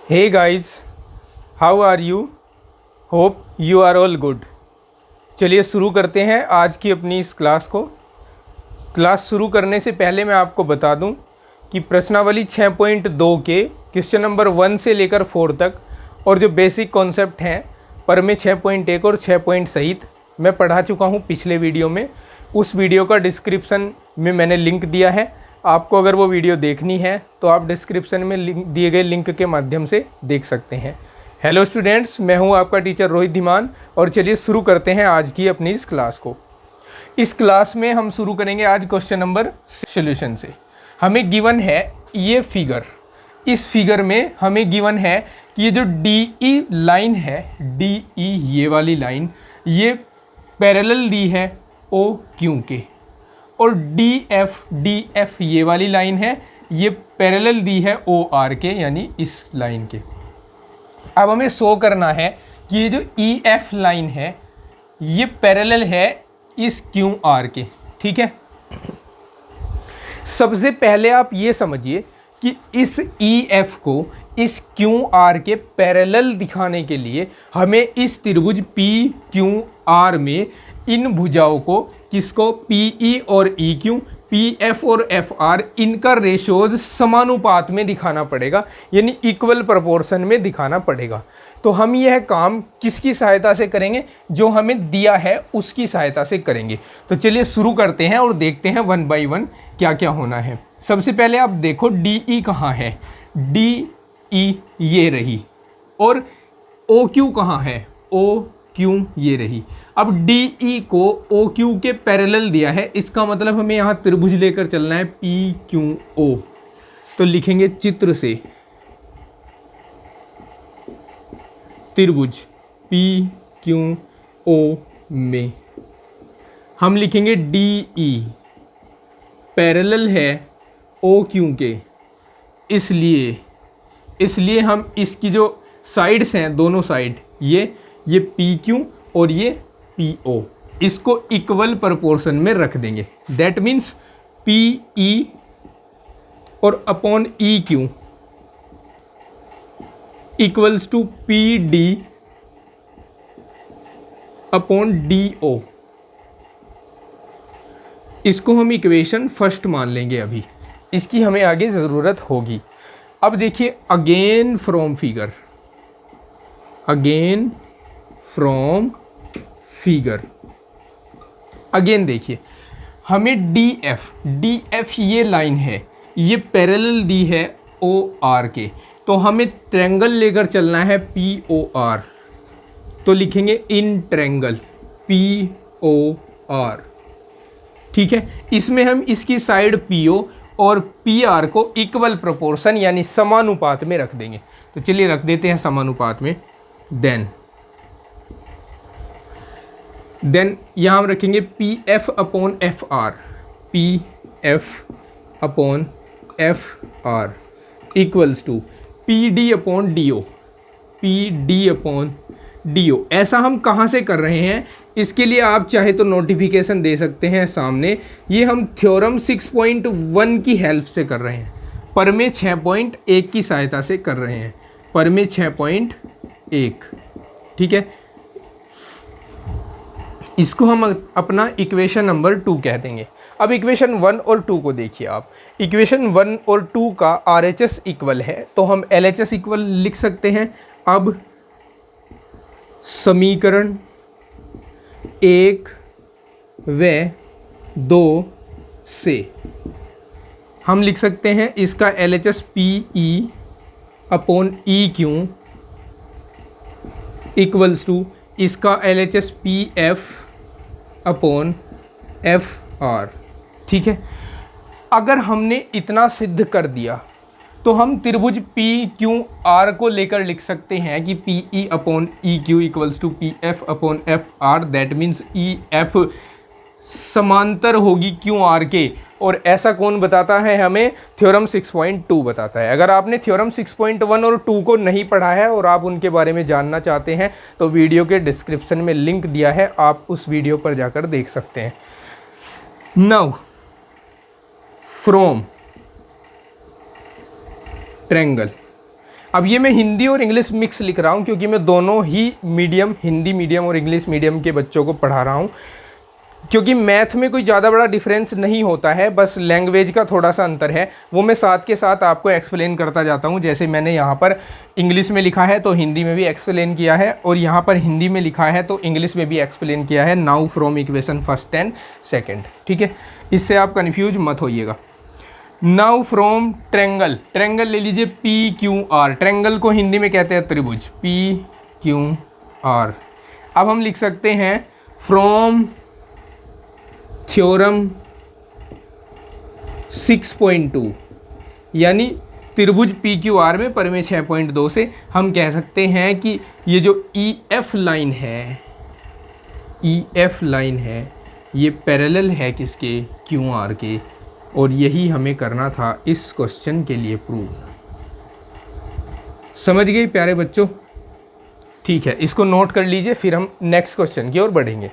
Hey guys, how are you? Hope you are all good. चलिए शुरू करते हैं आज की अपनी इस क्लास को। क्लास शुरू करने से पहले मैं आपको बता दूं कि प्रश्नावली 6.2 के क्वेश्चन नंबर 1 से लेकर 4 तक और जो बेसिक कॉन्सेप्ट हैं परमे 6.1 और 6 सहित मैं पढ़ा चुका हूं पिछले वीडियो में। उस वीडियो का डिस्क्रिप्शन में मैंने लिंक दिया है। आपको अगर वो वीडियो देखनी है तो आप डिस्क्रिप्शन में दिए गए लिंक के माध्यम से देख सकते हैं। हेलो स्टूडेंट्स, मैं हूं आपका टीचर रोहित धीमान और चलिए शुरू करते हैं आज की अपनी इस क्लास को। इस क्लास में हम शुरू करेंगे आज क्वेश्चन नंबर सॉल्यूशन से। हमें गिवन है ये फिगर। इस फिगर में हमें गिवन है कि ये जो DE लाइन है, DE ये वाली लाइन, ये पैरेलल दी है OQ के, और DF ये वाली लाइन है, ये पैरेलल दी है OR के, यानी इस लाइन के। अब हमें शो करना है कि ये जो EF लाइन है ये पैरेलल है इस QR के। ठीक है, सबसे पहले आप ये समझिए कि इस EF को इस QR के पैरेलल दिखाने के लिए हमें इस त्रिभुज PQR में इन भुजाओं को, किसको, PE और EQ, PF और FR, इनका रेशोज समानुपात में दिखाना पड़ेगा, यानी इक्वल प्रोपोर्शन में दिखाना पड़ेगा। तो हम यह काम किसकी सहायता से करेंगे? जो हमें दिया है उसकी सहायता से करेंगे। तो चलिए शुरू करते हैं और देखते हैं 1 बाय 1 क्या क्या होना है। सबसे पहले आप देखो DE कहाँ है। DE ये रही, और OQ कहाँ है? OQ ये रही। अब DE को OQ के पैरेलल दिया है, इसका मतलब हमें यहाँ त्रिभुज लेकर चलना है PQO। तो लिखेंगे चित्र से त्रिभुज PQO में हम लिखेंगे DE पैरेलल है OQ के, इसलिए हम इसकी जो साइड्स हैं, दोनों साइड, ये PQ और ये PO, इसको इक्वल प्रोपोर्शन में रख देंगे। दैट मीन्स PE और upon EQ equals to PD upon DO। इसको हम इक्वेशन फर्स्ट मान लेंगे। अभी इसकी हमें आगे ज़रूरत होगी। अब देखिए अगेन फ्रॉम फिगर अगेन देखिए हमें DF ये लाइन है, ये पैरेलल दी है OR के, तो हमें ट्रायंगल लेकर चलना है POR। तो लिखेंगे इन ट्रायंगल POR। ठीक है, इसमें हम इसकी साइड PO और PR को इक्वल प्रोपोर्शन यानी समानुपात में रख देंगे। तो चलिए रख देते हैं समानुपात में। देन यहाँ हम रखेंगे PF upon FR equals to PD upon DO। ऐसा हम कहाँ से कर रहे हैं? इसके लिए आप चाहे तो नोटिफिकेशन दे सकते हैं सामने। ये हम थ्योरम 6.1 की हेल्प से कर रहे हैं, परमे 6.1 की सहायता से कर रहे हैं, परमे 6.1। ठीक है, इसको हम अपना इक्वेशन नंबर 2 कह देंगे। अब इक्वेशन 1 और 2 को देखिए आप। इक्वेशन 1 और 2 का RHS इक्वल है, तो हम LHS इक्वल लिख सकते हैं। अब समीकरण 1 व 2 से हम लिख सकते हैं इसका LHS PE upon EQ equals to इसका LHS PF अपॉन FR। ठीक है, अगर हमने इतना सिद्ध कर दिया तो हम त्रिभुज PQR को लेकर लिख सकते हैं कि PE upon EQ equals to PF upon FR। That means EF समांतर होगी QR के, और ऐसा कौन बताता है हमें? थ्योरम 6.2 बताता है। अगर आपने थ्योरम 6.1 और 2 को नहीं पढ़ा है और आप उनके बारे में जानना चाहते हैं तो वीडियो के डिस्क्रिप्शन में लिंक दिया है, आप उस वीडियो पर जाकर देख सकते हैं। नाउ फ्रॉम ट्रायंगल अब ये मैं हिंदी और इंग्लिश मिक्स लिख रहा हूँ क्योंकि मैं दोनों ही मीडियम, हिंदी मीडियम और इंग्लिश मीडियम के बच्चों को पढ़ा रहा हूँ, क्योंकि मैथ में कोई ज़्यादा बड़ा डिफरेंस नहीं होता है, बस लैंग्वेज का थोड़ा सा अंतर है, वो मैं साथ के साथ आपको एक्सप्लेन करता जाता हूँ। जैसे मैंने यहाँ पर इंग्लिश में लिखा है तो हिंदी में भी एक्सप्लेन किया है, और यहाँ पर हिंदी में लिखा है तो इंग्लिश में भी एक्सप्लेन किया है। Now from equation first and second, ठीक है, इससे आप कन्फ्यूज मत होइएगा। नाउ फ्रॉम ट्रेंगल, ट्रेंगल ले लीजिए पी क्यू आर, ट्रेंगल को हिंदी में कहते हैं त्रिभुज, पी क्यू आर। अब हम लिख सकते हैं फ्रॉम थ्योरम 6.2, यानी त्रिभुज पी क्यू आर में परिमेय 6.2 से हम कह सकते हैं कि ये जो ई एफ लाइन है, ई एफ लाइन है, ये पैरेलल है किसके, क्यू आर के, और यही हमें करना था इस क्वेश्चन के लिए प्रूव। समझ गए प्यारे बच्चों? ठीक है, इसको नोट कर लीजिए, फिर हम नेक्स्ट क्वेश्चन की ओर बढ़ेंगे।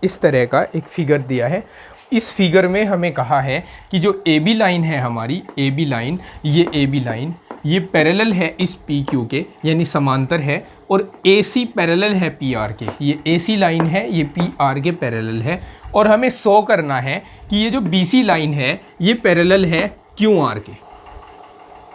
इस तरह का एक फिगर दिया है। इस फिगर में हमें कहा है कि जो ए बी लाइन है हमारी, ए बी लाइन, ये ए बी लाइन ये पैरेलल है इस पी क्यू के, यानी समांतर है, और ए सी पैरेलल है पी आर के। ये ए सी लाइन है, ये पी आर के पैरेलल है, और हमें शो करना है कि ये जो बी सी लाइन है ये पैरेलल है क्यू आर के।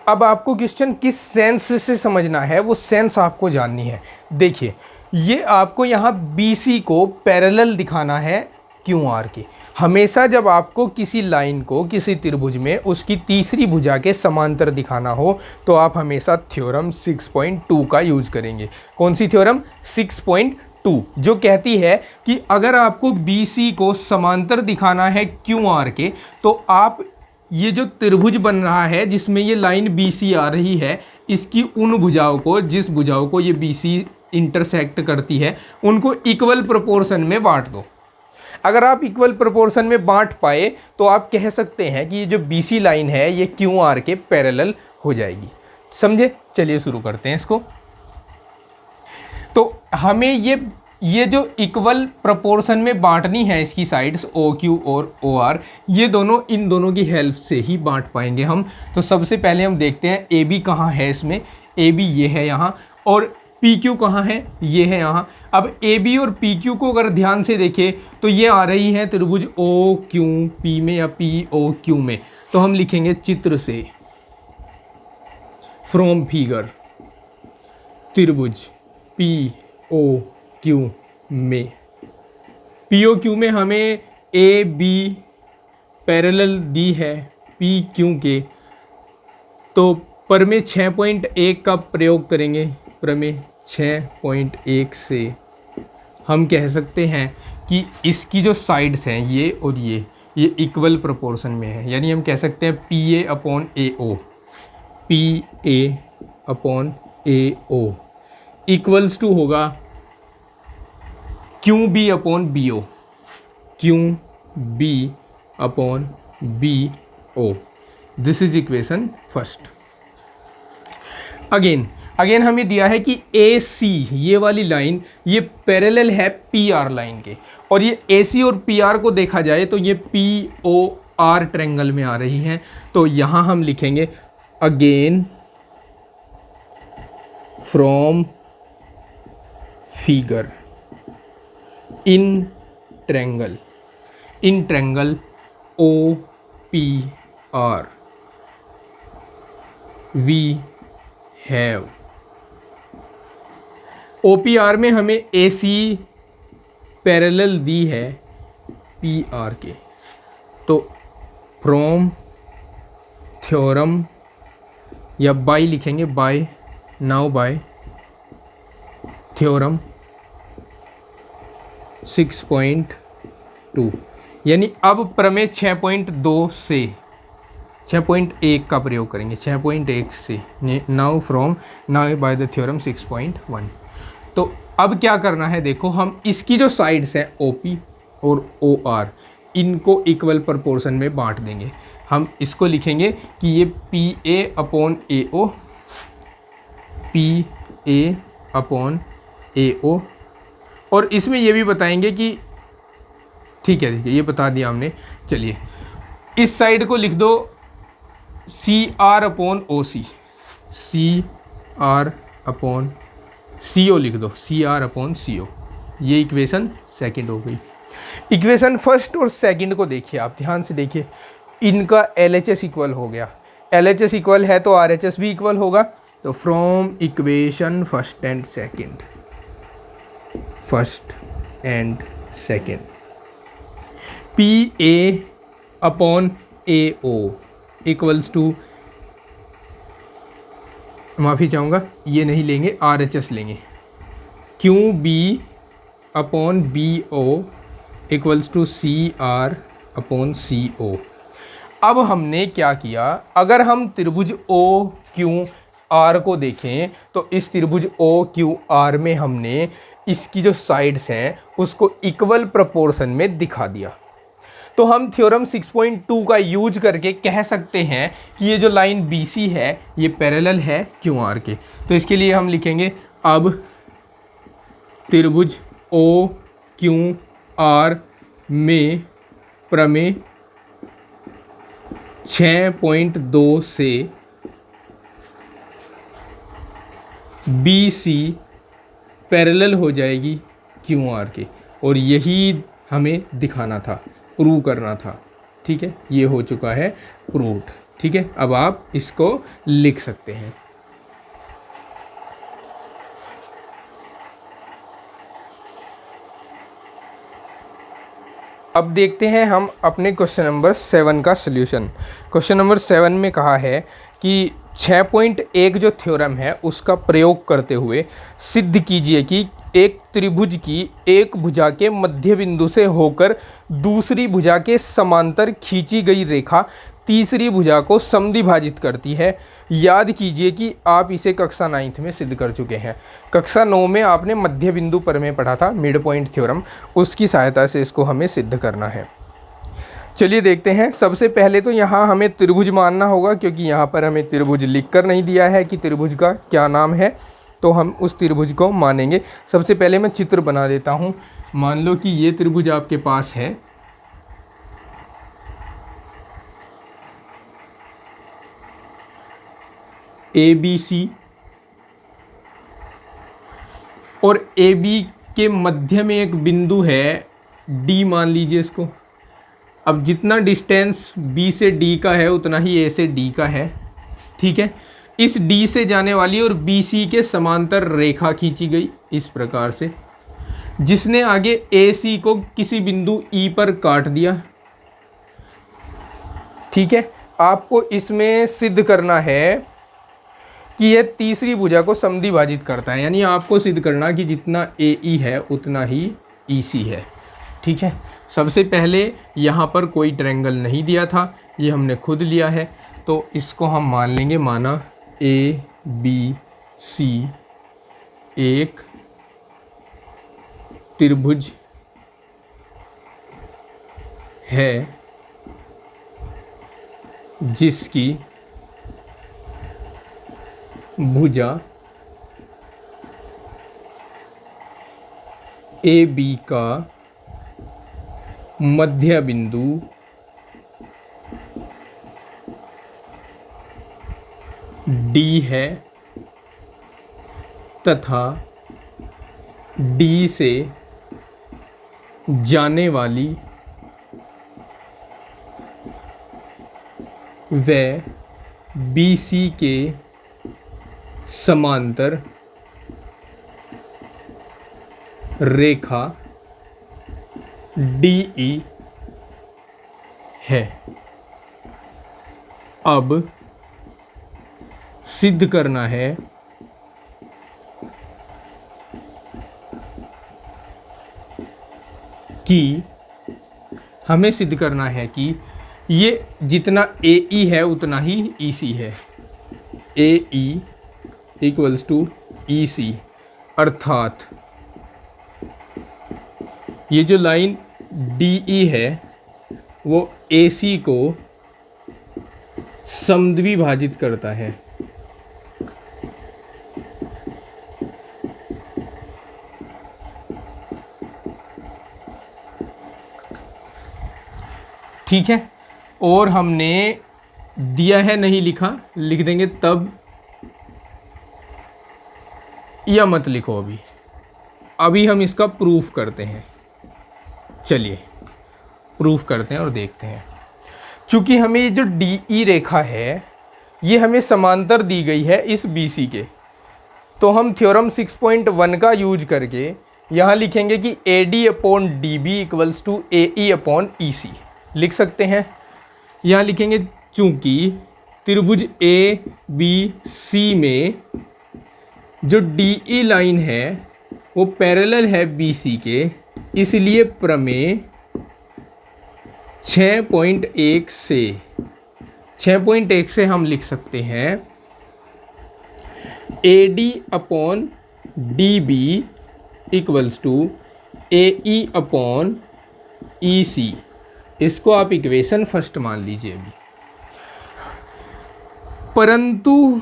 अब आपको क्वेश्चन किस सेंस से समझना है, वो सेंस आपको जाननी है। देखिए, ये आपको यहाँ BC को पैरेलल दिखाना है क्यू आर के। हमेशा जब आपको किसी लाइन को किसी त्रिभुज में उसकी तीसरी भुजा के समांतर दिखाना हो तो आप हमेशा थ्योरम 6.2 का यूज करेंगे। कौन सी थ्योरम? 6.2, जो कहती है कि अगर आपको BC को समांतर दिखाना है क्यू आर के, तो आप ये जो त्रिभुज बन रहा है जिसमें ये लाइन BC आ रही है, इसकी उन भुजाओं को, जिस भुजाओं को ये BC इंटरसेक्ट करती है, उनको इक्वल प्रोपोर्शन में बांट दो। अगर आप इक्वल प्रोपोर्शन में बांट पाए तो आप कह सकते हैं कि ये जो BC लाइन है ये क्यू आर के पैरेलल हो जाएगी। समझे? चलिए शुरू करते हैं इसको। तो हमें ये जो इक्वल प्रोपोर्शन में बांटनी है इसकी साइड्स OQ और OR, ये दोनों इन दोनों की हेल्प से ही बांट पाएंगे हम। तो सबसे पहले हम देखते हैं AB कहाँ है इसमें। AB ये है यहाँ, और PQ कहाँ है? ये है यहाँ। अब AB और PQ को अगर ध्यान से देखें तो ये आ रही है त्रिभुज OQP में या POQ में। तो हम लिखेंगे चित्र से, फ्रॉम फिगर, त्रिभुज POQ में, POQ में हमें AB पैरेलल दी है PQ के, तो प्रमेय 6.1 का प्रयोग करेंगे। प्रमेय 6.1 से हम कह सकते हैं कि इसकी जो साइड्स हैं ये और ये इक्वल प्रोपोर्शन में है, यानी हम कह सकते हैं PA/AO, PA/AO इक्वल्स टू होगा QB/BO, QB/BO। This is equation first. Again हमें दिया है कि AC ये वाली लाइन ये पैरेलल है PR लाइन के, और ये AC और PR को देखा जाए तो ये POR ट्रायंगल में आ रही हैं। तो यहाँ हम लिखेंगे again from figure in triangle OPR we have, OPR में हमें AC पैरेलल दी है PR के। तो फ्रॉम थ्योरम, या बाय लिखेंगे, बाय, नाउ बाय थ्योरम 6.2, यानी अब प्रमेय 6.2 से 6.1 का प्रयोग करेंगे, 6.1 से, नाउ बाय द थ्योरम 6.1। तो अब क्या करना है, देखो हम इसकी जो साइड्स हैं OP और OR इनको इक्वल प्रोपोर्शन में बांट देंगे। हम इसको लिखेंगे कि ये PA/AO, PA/AO, और इसमें ये भी बताएंगे कि, ठीक है, देखिए ये बता दिया हमने। चलिए इस साइड को लिख दो CR/OC, CR/CO लिख दो, CR/CO। ये इक्वेशन सेकंड हो गई। इक्वेशन फर्स्ट और सेकंड को देखिए, आप ध्यान से देखिए, इनका LHS इक्वल हो गया। LHS इक्वल है तो RHS भी इक्वल होगा। तो from equation first and second PA/AO equals to, माफ़ी चाहूँगा, ये नहीं लेंगे, RHS लेंगे, QB/BO इक्वल्स टू CR/CO। अब हमने क्या किया, अगर हम त्रिभुज OQR को देखें तो इस त्रिभुज OQR में हमने इसकी जो साइड्स हैं उसको इक्वल प्रोपोर्शन में दिखा दिया। तो हम थ्योरम 6.2 का यूज करके कह सकते हैं कि ये जो लाइन BC है ये पैरेलल है QR के। तो इसके लिए हम लिखेंगे, अब त्रिभुज OQR में प्रमेय 6.2 से BC पैरेलल हो जाएगी QR के, और यही हमें दिखाना था, प्रूव करना था। ठीक है, ये हो चुका है प्रूव्ड। ठीक है, अब आप इसको लिख सकते हैं। अब देखते हैं हम अपने क्वेश्चन नंबर 7 का सल्यूशन। क्वेश्चन नंबर 7 में कहा है कि 6.1 जो थ्योरम है उसका प्रयोग करते हुए सिद्ध कीजिए कि एक त्रिभुज की एक भुजा के मध्य बिंदु से होकर दूसरी भुजा के समांतर खींची गई रेखा तीसरी भुजा को समद्विभाजित करती है। याद कीजिए कि आप इसे कक्षा 9th में सिद्ध कर चुके हैं। कक्षा 9 में आपने मध्य बिंदु प्रमेय पढ़ा था, मिड पॉइंट थ्योरम, उसकी सहायता से इसको हमें सिद्ध करना है। चलिए देखते हैं। सबसे पहले तो यहाँ हमें त्रिभुज मानना होगा, क्योंकि यहाँ पर हमें त्रिभुज लिख कर नहीं दिया है कि त्रिभुज का क्या नाम है, तो हम उस त्रिभुज को मानेंगे। सबसे पहले मैं चित्र बना देता हूँ। मान लो कि ये त्रिभुज आपके पास है, ABC, और AB के मध्य में एक बिंदु है D, मान लीजिए इसको। अब जितना डिस्टेंस B से D का है उतना ही A से D का है। ठीक है, इस D से जाने वाली और BC के समांतर रेखा खींची गई इस प्रकार से, जिसने आगे AC को किसी बिंदु E पर काट दिया। ठीक है, आपको इसमें सिद्ध करना है कि यह तीसरी भुजा को समद्विभाजित करता है, यानी आपको सिद्ध करना कि जितना AE है उतना ही EC है। ठीक है, सबसे पहले यहाँ पर कोई ट्रायंगल नहीं दिया था, ये हमने खुद लिया है, तो इसको हम मान लेंगे, माना ABC एक त्रिभुज है जिसकी भुजा AB का मध्य बिंदु D है तथा D से जाने वाली व BC के समांतर रेखा DE है। अब सिद्ध करना है कि हमें सिद्ध करना है कि ये जितना AE है उतना ही EC है। AE इक्वल्स टू EC, अर्थात ये जो लाइन DE है वो AC को समद्विभाजित करता है। ठीक है, और हमने दिया है नहीं लिखा, लिख देंगे तब, या मत लिखो अभी हम इसका प्रूफ करते हैं। चलिए प्रूफ करते हैं और देखते हैं। चूँकि हमें ये जो DE रेखा है ये हमें समांतर दी गई है इस BC के, तो हम थ्योरम 6.1 का यूज करके यहाँ लिखेंगे कि AD/DB इक्वल्स टू AE/EC लिख सकते हैं। यहाँ लिखेंगे चूँकि त्रिभुज ABC में जो DE लाइन है वो पैरेलल है BC के, इसलिए प्रमेय 6.1 से हम लिख सकते हैं AD/DB इक्वल्स टू AE/EC। इसको आप इक्वेशन फर्स्ट मान लीजिए अभी। परंतु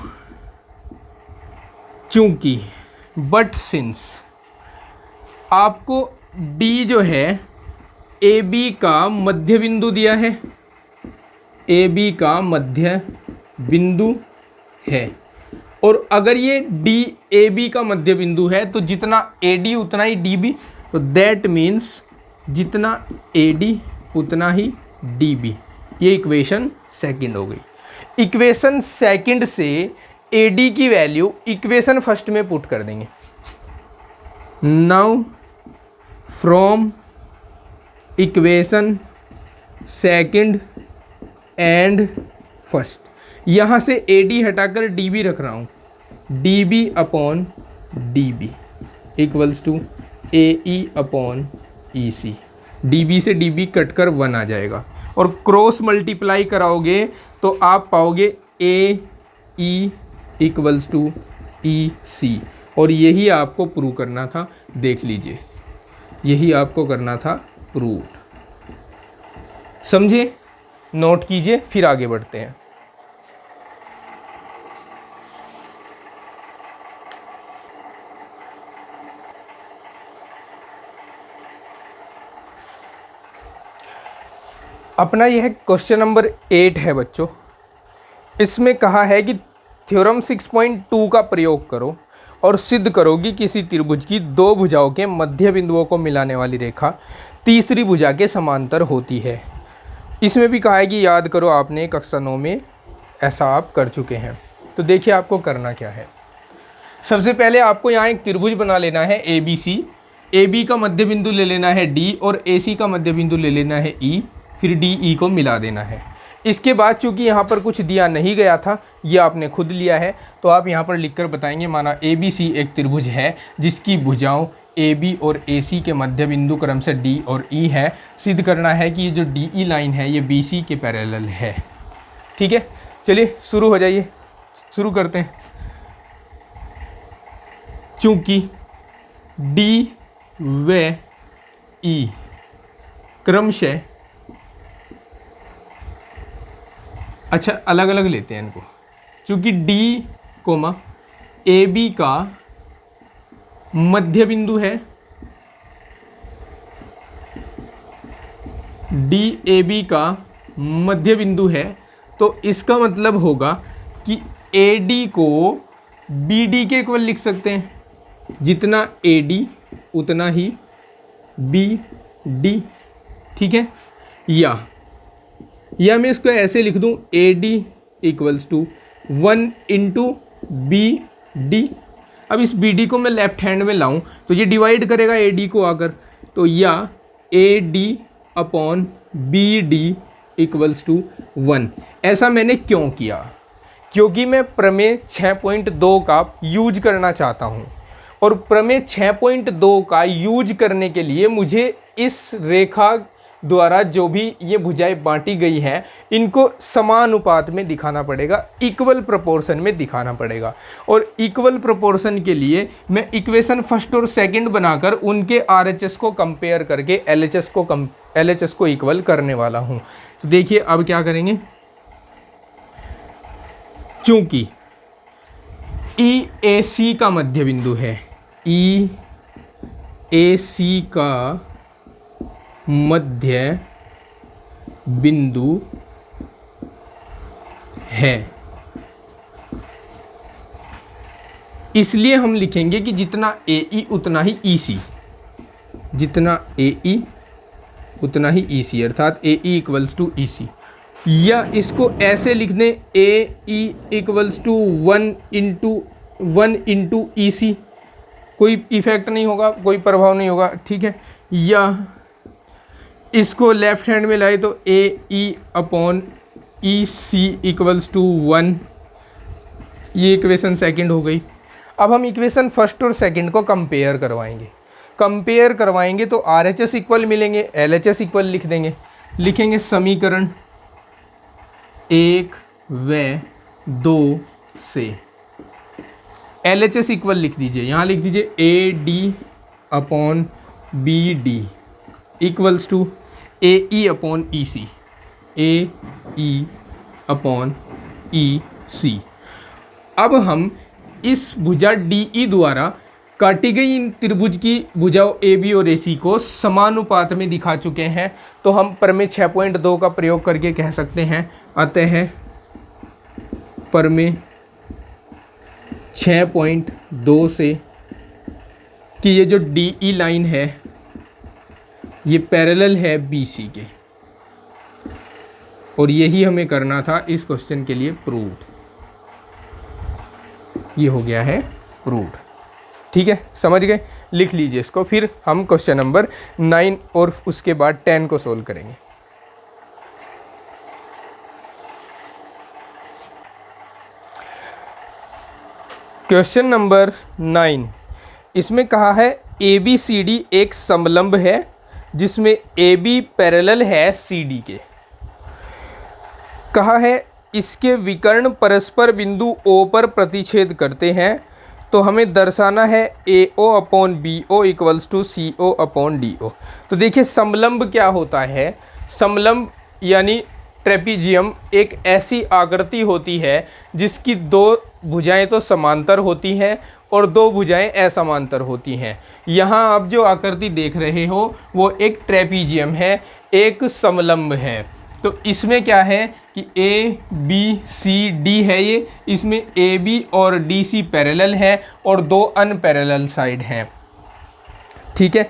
चूंकि बट सिंस आपको D जो है AB का मध्य बिंदु दिया है, AB का मध्य बिंदु है, और अगर ये AB का मध्य बिंदु है तो जितना AD उतना ही DB, तो दैट मीन्स जितना AD उतना ही DB। ये इक्वेशन सेकंड हो गई। इक्वेशन सेकंड से AD की वैल्यू इक्वेशन फर्स्ट में पुट कर देंगे। Now from equation second and first, यहाँ से AD हटाकर DB रख रहा हूँ, DB/DB equals to AE/EC। DB से DB कटकर 1 आ जाएगा, और क्रॉस मल्टीप्लाई कराओगे तो आप पाओगे AE इक्वल्स टू EC। और यही आपको प्रूव करना था, देख लीजिए, यही आपको करना था प्रूव। समझे? नोट कीजिए, फिर आगे बढ़ते हैं। अपना यह क्वेश्चन नंबर 8 है बच्चों। इसमें कहा है कि थ्योरम 6.2 का प्रयोग करो और सिद्ध करो कि किसी त्रिभुज की दो भुजाओं के मध्य बिंदुओं को मिलाने वाली रेखा तीसरी भुजा के समांतर होती है। इसमें भी कहा है कि याद करो, आपने कक्षा 9 में ऐसा आप कर चुके हैं। तो देखिए आपको करना क्या है। सबसे पहले आपको यहाँ एक त्रिभुज बना लेना है ABC। AB का मध्य बिंदु ले लेना है D और AC का मध्य बिंदु ले लेना है E, फिर DE को मिला देना है। इसके बाद चूंकि यहाँ पर कुछ दिया नहीं गया था, ये आपने खुद लिया है, तो आप यहाँ पर लिखकर बताएंगे माना ABC एक त्रिभुज है जिसकी भुजाओं AB और AC के मध्य बिंदु क्रम से D और E है। सिद्ध करना है कि ये जो DE लाइन है ये BC के पैरेलल है। ठीक है, चलिए शुरू हो जाइए, शुरू करते हैं। चूंकि D व E क्रमशः, अच्छा अलग अलग लेते हैं इनको, चूंकि D, AB का मध्य बिंदु है, DAB का मध्य बिंदु है, तो इसका मतलब होगा कि AD को BD के इक्वल लिख सकते हैं। जितना AD उतना ही BD। ठीक है, या मैं इसको ऐसे लिख दूं AD equals to 1 into BD। अब इस BD को मैं लेफ्ट हैंड में लाऊं तो ये डिवाइड करेगा AD को आकर, तो या AD/BD इक्वल्स टू 1। ऐसा मैंने क्यों किया? क्योंकि मैं प्रमेय 6.2 का यूज करना चाहता हूं, और प्रमेय 6.2 का यूज करने के लिए मुझे इस रेखा द्वारा जो भी ये भुजाएं बांटी गई हैं इनको समानुपात में दिखाना पड़ेगा, इक्वल प्रोपोर्शन में दिखाना पड़ेगा। और इक्वल प्रोपोर्शन के लिए मैं इक्वेशन फर्स्ट और सेकंड बनाकर उनके RHS को कंपेयर करके LHS को इक्वल करने वाला हूं। तो देखिए अब क्या करेंगे। चूंकि EAC का मध्य बिंदु है, EAC का मध्य बिंदु है। इसलिए हम लिखेंगे कि जितना AE उतना ही EC, जितना AE उतना ही EC, अर्थात AE इक्वल्स टू EC। या इसको ऐसे लिख दें, AE equals to 1 into EC, कोई इफेक्ट नहीं होगा, कोई प्रभाव नहीं होगा, ठीक है। या इसको लेफ्ट हैंड में लाए तो AE upon EC equals to 1, ये इक्वेशन सेकंड हो गई। अब हम इक्वेशन फर्स्ट और सेकंड को कंपेयर करवाएंगे तो RHS इक्वल मिलेंगे, LHS इक्वल लिख देंगे, लिखेंगे समीकरण 1 व 2 से LHS इक्वल लिख दीजिए, यहाँ लिख दीजिए AD upon BD equals to AE upon EC, AE upon EC। अब हम इस भुजा DE द्वारा काटी गई इन त्रिभुज की भुजाओं AB और AC को समानुपात में दिखा चुके हैं, तो हम प्रमेय 6.2 का प्रयोग करके कह सकते हैं, अतः प्रमेय 6.2 से कि ये जो DE लाइन है ये पैरेलल है BC के, और यही हमें करना था इस क्वेश्चन के लिए प्रूव्ड। ये हो गया है प्रूव्ड, ठीक है, समझ गए। लिख लीजिए इसको, फिर हम क्वेश्चन नंबर 9 और उसके बाद 10 को सोल्व करेंगे। क्वेश्चन नंबर 9, इसमें कहा है ABCD एक समलंब है जिसमें AB पैरेलल है CD के। कहा है इसके विकर्ण परस्पर बिंदु O पर प्रतिच्छेद करते हैं, तो हमें दर्शाना है AO upon BO equals to CO upon DO। तो देखिए समलंब क्या होता है, समलंब यानी ट्रेपीजियम एक ऐसी आकृति होती है जिसकी दो भुजाएं तो समांतर होती हैं और दो भुजाएं असमांतर होती हैं। यहाँ आप जो आकृति देख रहे हो वो एक ट्रेपीजियम है, एक समलंब है। तो इसमें क्या है कि ABCD है ये, इसमें AB और DC पैरेलल है और दो अनपैरेलल साइड हैं, ठीक है।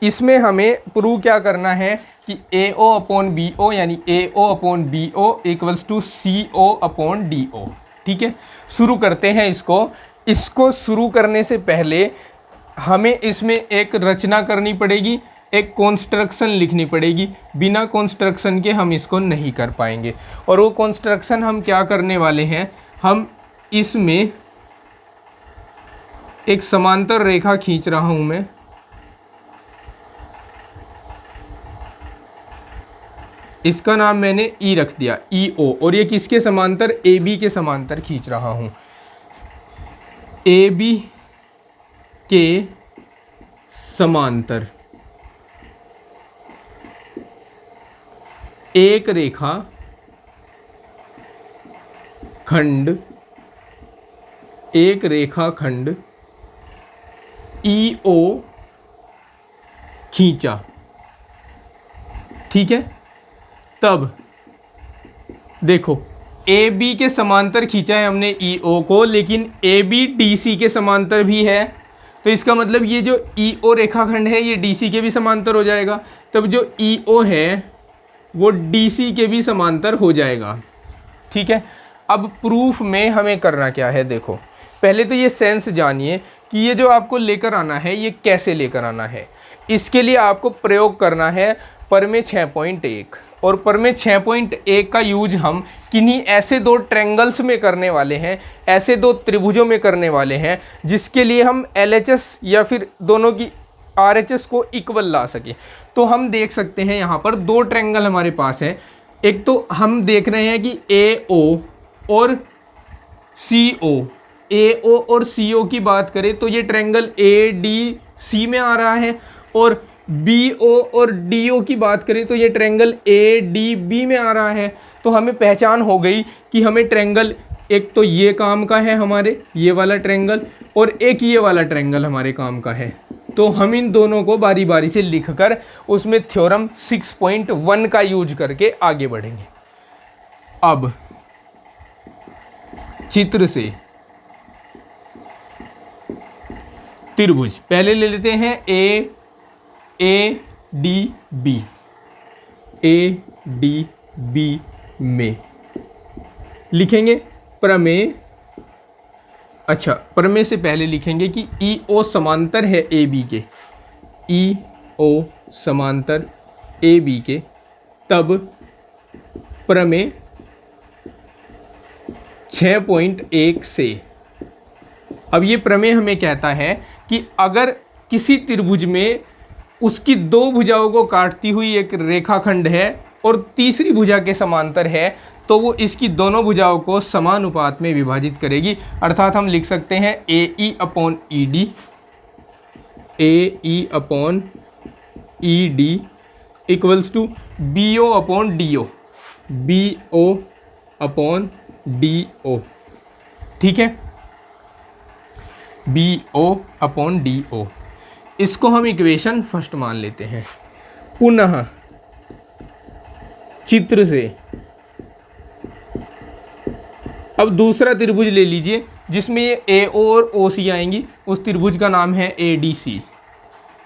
इसमें हमें प्रूव क्या करना है कि AO अपॉन BO यानी AO upon BO equals to CO upon DO, ठीक है। शुरू करते हैं इसको शुरू करने से पहले हमें इसमें एक रचना करनी पड़ेगी, एक कॉन्स्ट्रक्शन लिखनी पड़ेगी। बिना कॉन्स्ट्रक्शन के हम इसको नहीं कर पाएंगे। और वो कॉन्स्ट्रक्शन हम क्या करने वाले हैं, हम इसमें एक समांतर रेखा खींच रहा हूं मैं, इसका नाम मैंने E रख दिया, EO, और ये किसके समांतर, AB के समांतर खींच रहा हूं। AB के समांतर एक रेखा खंड EO खींचा, ठीक है। तब देखो AB के समांतर खींचा है हमने EO को, लेकिन AB DC के समांतर भी है, तो इसका मतलब ये जो EO रेखाखंड है ये DC के भी समांतर हो जाएगा। तब जो EO है वो DC के भी समांतर हो जाएगा, ठीक है। अब प्रूफ में हमें करना क्या है, देखो पहले तो ये सेंस जानिए कि ये जो आपको लेकर आना है ये कैसे लेकर आना है। इसके लिए आपको प्रयोग करना है प्रमेय 6.1, और प्रमेय 6.1 का यूज हम किन्हीं ऐसे दो ट्रायंगल्स में करने वाले हैं, ऐसे दो त्रिभुजों में करने वाले हैं जिसके लिए हम LHS या फिर दोनों की RHS को इक्वल ला सके। तो हम देख सकते हैं यहाँ पर दो ट्रायंगल हमारे पास है। एक तो हम देख रहे हैं कि AO और CO, AO और CO की बात करें तो ये ट्रायंगल ADC में आ रहा है, और BO और DO की बात करें तो ये ट्रायंगल ADB में आ रहा है। तो हमें पहचान हो गई कि हमें ट्रायंगल एक तो ये काम का है हमारे, ये वाला ट्रायंगल, और एक ये वाला ट्रायंगल हमारे काम का है। तो हम इन दोनों को बारी बारी से लिखकर उसमें थ्योरम 6.1 का यूज करके आगे बढ़ेंगे। अब चित्र से त्रिभुज पहले ले लेते हैं ए डी बी में लिखेंगे प्रमेय। अच्छा, प्रमेय से पहले लिखेंगे कि ई ओ समांतर है ए बी के, ई ओ समांतर ए बी के, तब प्रमेय 6.1 से। अब ये प्रमेय हमें कहता है कि अगर किसी त्रिभुज में उसकी दो भुजाओं को काटती हुई एक रेखाखंड है और तीसरी भुजा के समांतर है, तो वो इसकी दोनों भुजाओं को समानुपात में विभाजित करेगी। अर्थात हम लिख सकते हैं A E upon E D, A E upon E D equals to B O upon D O, B O upon D O. ठीक है, B O upon D O, इसको हम इक्वेशन फर्स्ट मान लेते हैं। पुनः चित्र से अब दूसरा त्रिभुज ले लीजिए जिसमें ये ए ओ और ओ सी आएंगी। उस त्रिभुज का नाम है ए डी सी,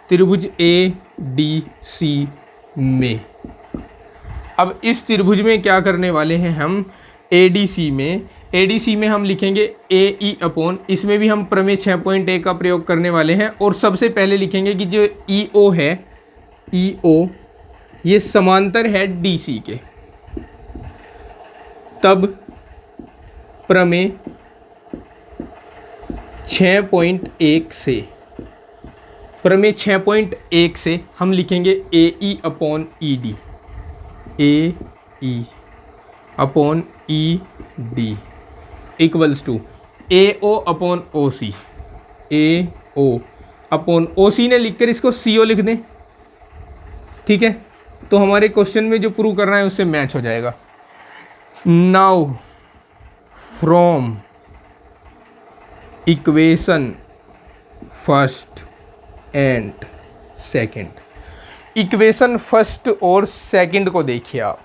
त्रिभुज ए डी सी में। अब इस त्रिभुज में क्या करने वाले हैं हम, ए डी सी में हम लिखेंगे ए ई अपॉन, इसमें भी हम प्रमेय 6.1 का प्रयोग करने वाले हैं। और सबसे पहले लिखेंगे कि जो ई ओ है, ई ओ ये समांतर है डी सी के, तब प्रमेय 6.1 से, प्रमेय 6.1 से हम लिखेंगे A E upon E D, A E upon E D equals to A O upon O C, A O upon O C ने लिखकर इसको सी ओ लिख दें। ठीक है, तो हमारे क्वेश्चन में जो प्रूव करना है उससे मैच हो जाएगा। Now from equation first and second, equation first और सेकंड को देखिए आप,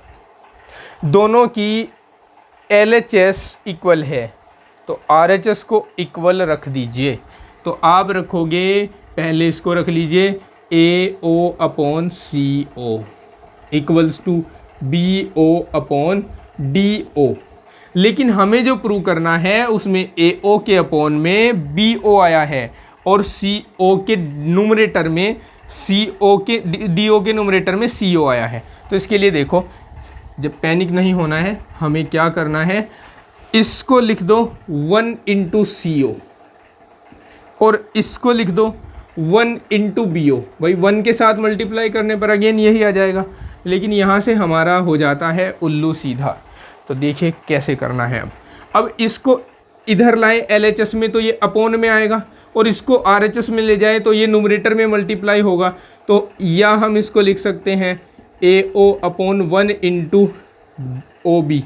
दोनों की LHS इक्वल है तो RHS को इक्वल रख दीजिए। तो आप रखोगे, पहले इसको रख लीजिए AO upon CO equals to BO upon DO। लेकिन हमें जो प्रूव करना है उसमें AO के अपॉन में BO आया है और CO के न्यूमरेटर में CO के DO के न्यूमरेटर में CO आया है। तो इसके लिए देखो, जब पैनिक नहीं होना है, हमें क्या करना है, इसको लिख दो 1 इंटू CO और इसको लिख दो 1 इंटू BO। भाई 1 के साथ मल्टीप्लाई करने पर अगेन यही आ जाएगा, लेकिन यहाँ से हमारा हो जाता है उल्लू सीधा। तो देखिए कैसे करना है। अब इसको इधर लाएं LHS में तो ये अपॉन में आएगा, और इसको RHS में ले जाएं तो ये न्यूमरेटर में मल्टीप्लाई होगा। तो या हम इसको लिख सकते हैं AO upon 1 into OB,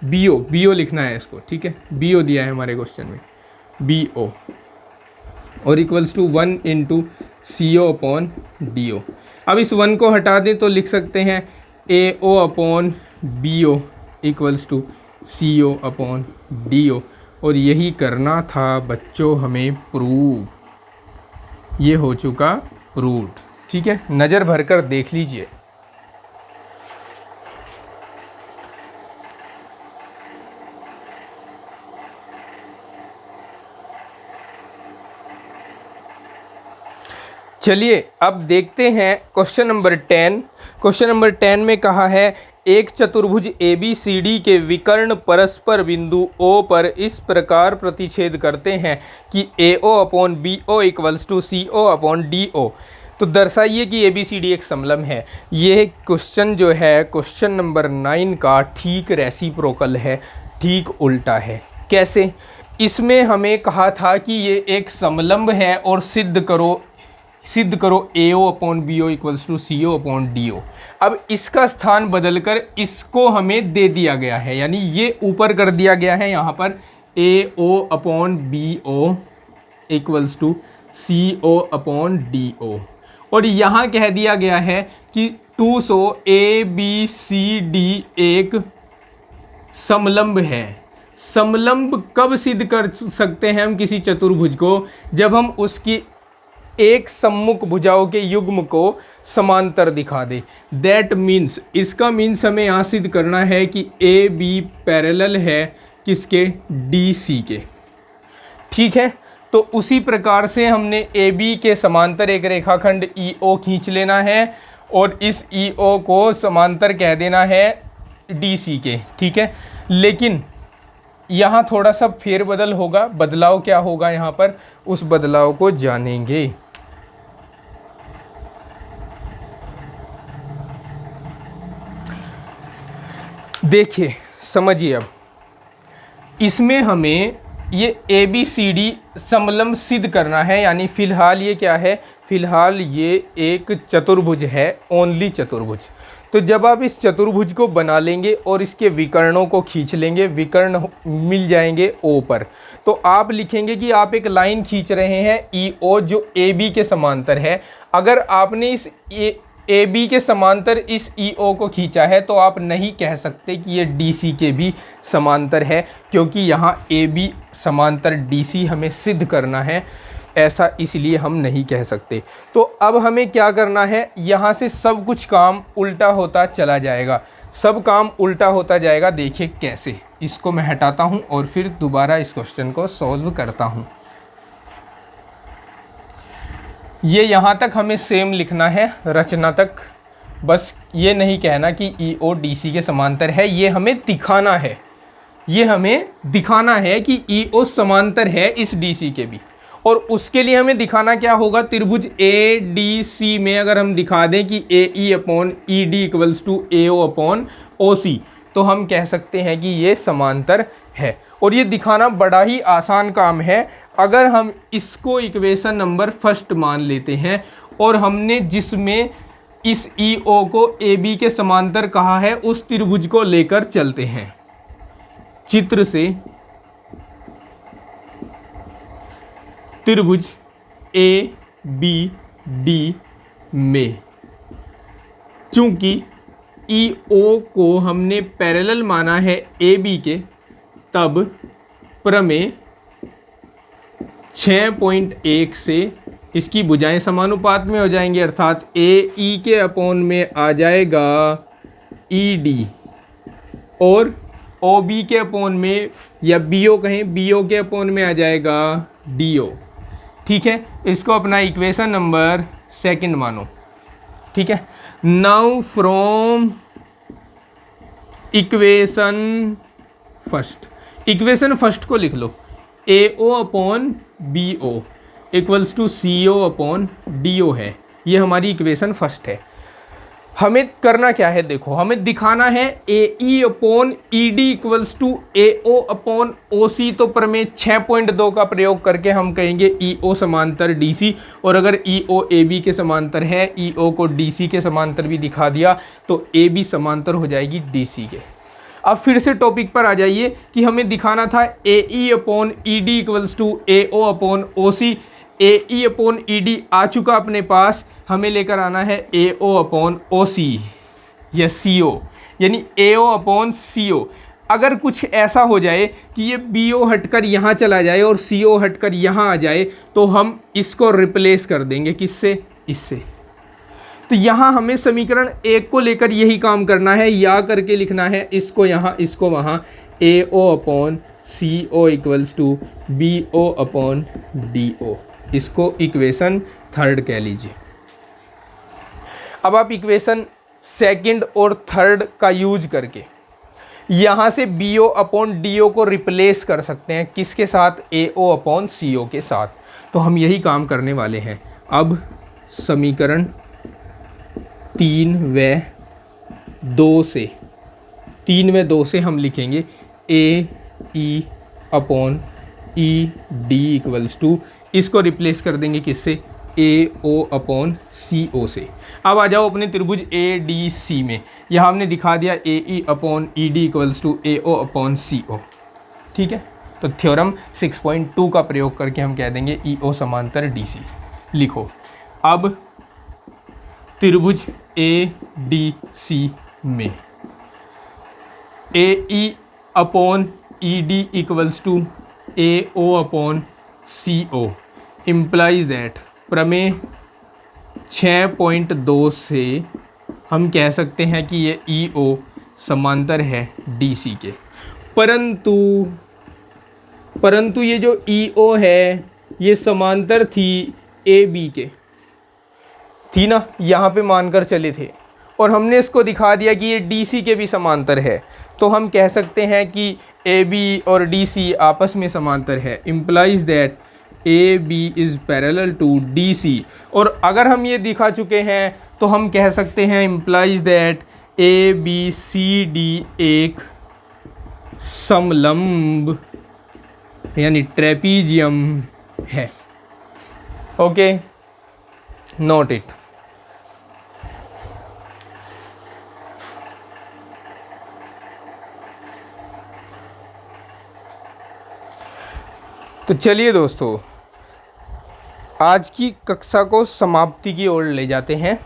BO लिखना है इसको। ठीक है, BO दिया है हमारे क्वेश्चन में, BO और equals to 1 into CO upon DO। अब इस 1 को हटा दें तो लिख सकते हैं AO upon BO equals to CO upon DO। और यही करना था बच्चों हमें प्रूव, ये हो चुका प्रूव्ड। ठीक है, नज़र भर कर देख लीजिए। चलिए अब देखते हैं क्वेश्चन नंबर 10। क्वेश्चन नंबर 10 में कहा है एक चतुर्भुज ABCD के विकर्ण परस्पर बिंदु O पर इस प्रकार प्रतिच्छेद करते हैं कि AO upon BO equals to CO upon DO। तो दर्शाइए कि ABCD एक समलंब है। ये क्वेश्चन जो है क्वेश्चन नंबर 9 का ठीक रेसिप्रोकल है, ठीक उल्टा है। कैसे? इसमें हमें कहा था कि ये एक समलंब है और सिद्ध करो AO upon BO equals to CO upon DO। अब इसका स्थान बदलकर इसको हमें दे दिया गया है, यानी ये ऊपर कर दिया गया है यहाँ पर AO upon BO equals to CO upon DO। और यहाँ कह दिया गया है कि 200 ABCD एक समलंब है। समलंब कब सिद्ध कर सकते हैं हम किसी चतुर्भुज को? जब हम उसकी एक सम्मुख भुजाओं के युग्म को समांतर दिखा दे। दैट मीन्स, इसका मीन्स हमें यहाँ सिद्ध करना है कि ए बी पैरेलल है किसके? डी सी के। ठीक है, तो उसी प्रकार से हमने ए बी के समांतर एक रेखाखंड ई ओ खींच लेना है और इस ई ओ को समांतर कह देना है डी सी के। ठीक है, लेकिन यहाँ थोड़ा सा फेरबदल होगा। बदलाव क्या होगा यहाँ पर, उस बदलाव को जानेंगे। देखिए समझिए, अब इसमें हमें ये ए बी सी डी समलंब सिद्ध करना है। यानी फिलहाल ये क्या है? फिलहाल ये एक चतुर्भुज है, ओनली चतुर्भुज। तो जब आप इस चतुर्भुज को बना लेंगे और इसके विकर्णों को खींच लेंगे, विकर्ण मिल जाएंगे ओ पर, तो आप लिखेंगे कि आप एक लाइन खींच रहे हैं ई ओ जो ए बी के समांतर है। अगर आपने इस ए बी के समांतर इस ई ओ को खींचा है तो आप नहीं कह सकते कि ये डी सी के भी समांतर है, क्योंकि यहाँ ए बी समांतर डी सी हमें सिद्ध करना है। ऐसा इसलिए हम नहीं कह सकते। तो अब हमें क्या करना है, यहाँ से सब कुछ काम उल्टा होता चला जाएगा, सब काम उल्टा होता जाएगा। देखिए कैसे, इसको मैं हटाता हूँ और फिर दोबारा इस क्वेश्चन को सॉल्व करता हूँ। ये यहाँ तक हमें सेम लिखना है, रचना तक। बस ये नहीं कहना कि ई ओ डी सी के समांतर है, ये हमें दिखाना है। ये हमें दिखाना है कि ई ओ समांतर है इस डी सी के भी। और उसके लिए हमें दिखाना क्या होगा, त्रिभुज ए डी सी में अगर हम दिखा दें कि A E upon E D equals to A O upon O C, तो हम कह सकते हैं कि ये समांतर है। और ये दिखाना बड़ा ही आसान काम है। अगर हम इसको इक्वेशन नंबर फर्स्ट मान लेते हैं और हमने जिसमें इस ई ओ को ए बी के समांतर कहा है, उस त्रिभुज को लेकर चलते हैं चित्र से। त्रिभुज ए बी डी में चूंकि ई ओ को हमने पैरेलल माना है ए बी के, तब प्रमेय 6.1 से इसकी भुजाएं समानुपात में हो जाएंगी, अर्थात ए ई के अपॉन में आ जाएगा ई डी और ओ बी के अपॉन में, या बी ओ कहें, बी ओ के अपॉन में आ जाएगा डी ओ। ठीक है, इसको अपना इक्वेशन नंबर सेकंड मानो। ठीक है, now from equation first, equation first को लिख लो, A O upon B O equals to C O upon D O है। ये हमारी इक्वेशन फर्स्ट है। हमें करना क्या है, देखो हमें दिखाना है A E upon E D equals to A O upon O C. तो प्रमेय 6.2 का प्रयोग करके हम कहेंगे ई ओ समांतर डी सी, और अगर ई ओ ए बी के समांतर है, ई ओ को डी सी के समांतर भी दिखा दिया, तो ए बी समांतर हो जाएगी डी सी के। अब फिर से टॉपिक पर आ जाइए कि हमें दिखाना था A E upon E D equals to A O upon O C. A E upon E D आ चुका अपने पास, हमें लेकर आना है ए ओ अपॉन ओ सी या सी ओ, यानी ए ओ अपॉन सी ओ। अगर कुछ ऐसा हो जाए कि ये बी ओ हटकर यहाँ चला जाए और सी ओ हटकर यहाँ आ जाए, तो हम इसको रिप्लेस कर देंगे किससे, इससे। तो यहाँ हमें समीकरण एक को लेकर यही काम करना है, या करके लिखना है इसको यहाँ, इसको वहाँ। A O upon C O equals to B O upon D O, इसको इक्वेशन थर्ड कह लीजिए। अब आप इक्वेशन सेकंड और थर्ड का यूज करके यहाँ से B O upon D O को रिप्लेस कर सकते हैं, किसके साथ, ए ओ अपॉन सी ओ के साथ। तो हम यही काम करने वाले हैं। अब समीकरण 3 व 2 से हम लिखेंगे A E upon E D equals to, इसको रिप्लेस कर देंगे किससे, ए ओ अपॉन सी ओ से। अब आ जाओ अपने त्रिभुज ए डी सी में, यहाँ हमने दिखा दिया A E upon E D equals to A O upon C O. ठीक है, तो थ्योरम 6.2 का प्रयोग करके हम कह देंगे ई ओ समांतर डी सी। लिखो अब त्रिभुज ए डी सी में A E upon ED equals to AO upon CO implies that प्रमेय 6.2 से हम कह सकते हैं कि ये EO समांतर है DC के। परंतु ये जो EO है ये समांतर थी AB के, थी ना, यहाँ पे मानकर चले थे, और हमने इसको दिखा दिया कि ये DC के भी समांतर है, तो हम कह सकते हैं कि AB और DC आपस में समांतर है। Implies that AB is parallel to DC। और अगर हम ये दिखा चुके हैं तो हम कह सकते हैं इम्प्लाइज दैट ABCD एक समलंब यानी ट्रेपीजियम है। Okay, note it. तो चलिए दोस्तों, आज की कक्षा को समाप्ति की ओर ले जाते हैं।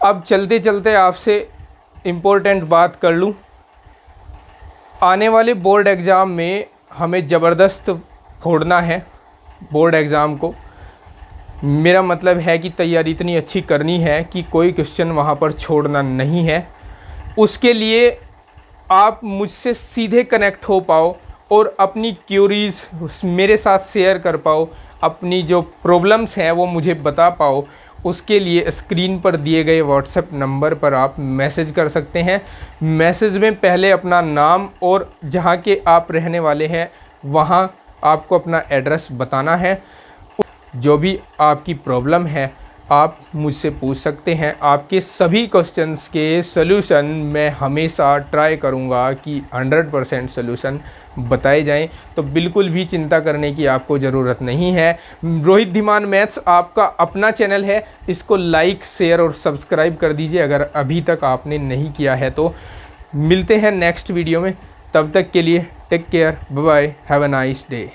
अब चलते चलते आपसे इम्पोर्टेंट बात कर लूँ। आने वाले बोर्ड एग्ज़ाम में हमें ज़बरदस्त फोड़ना है बोर्ड एग्ज़ाम को। मेरा मतलब है कि तैयारी इतनी अच्छी करनी है कि कोई क्वेश्चन वहाँ पर छोड़ना नहीं है। उसके लिए आप मुझसे सीधे कनेक्ट हो पाओ और अपनी क्यूरीज़ मेरे साथ शेयर कर पाओ, अपनी जो प्रॉब्लम्स हैं वो मुझे बता पाओ। उसके लिए स्क्रीन पर दिए गए व्हाट्सएप नंबर पर आप मैसेज कर सकते हैं। मैसेज में पहले अपना नाम और जहाँ के आप रहने वाले हैं वहाँ आपको अपना एड्रेस बताना है। जो भी आपकी प्रॉब्लम है आप मुझसे पूछ सकते हैं। आपके सभी क्वेश्चंस के सॉल्यूशन मैं हमेशा ट्राई करूंगा कि 100% सॉल्यूशन बताए जाएं, तो बिल्कुल भी चिंता करने की आपको ज़रूरत नहीं है। रोहित धीमान मैथ्स आपका अपना चैनल है, इसको लाइक, शेयर और सब्सक्राइब कर दीजिए अगर अभी तक आपने नहीं किया है तो। मिलते हैं नेक्स्ट वीडियो में, तब तक के लिए take care, bye bye, have a nice day.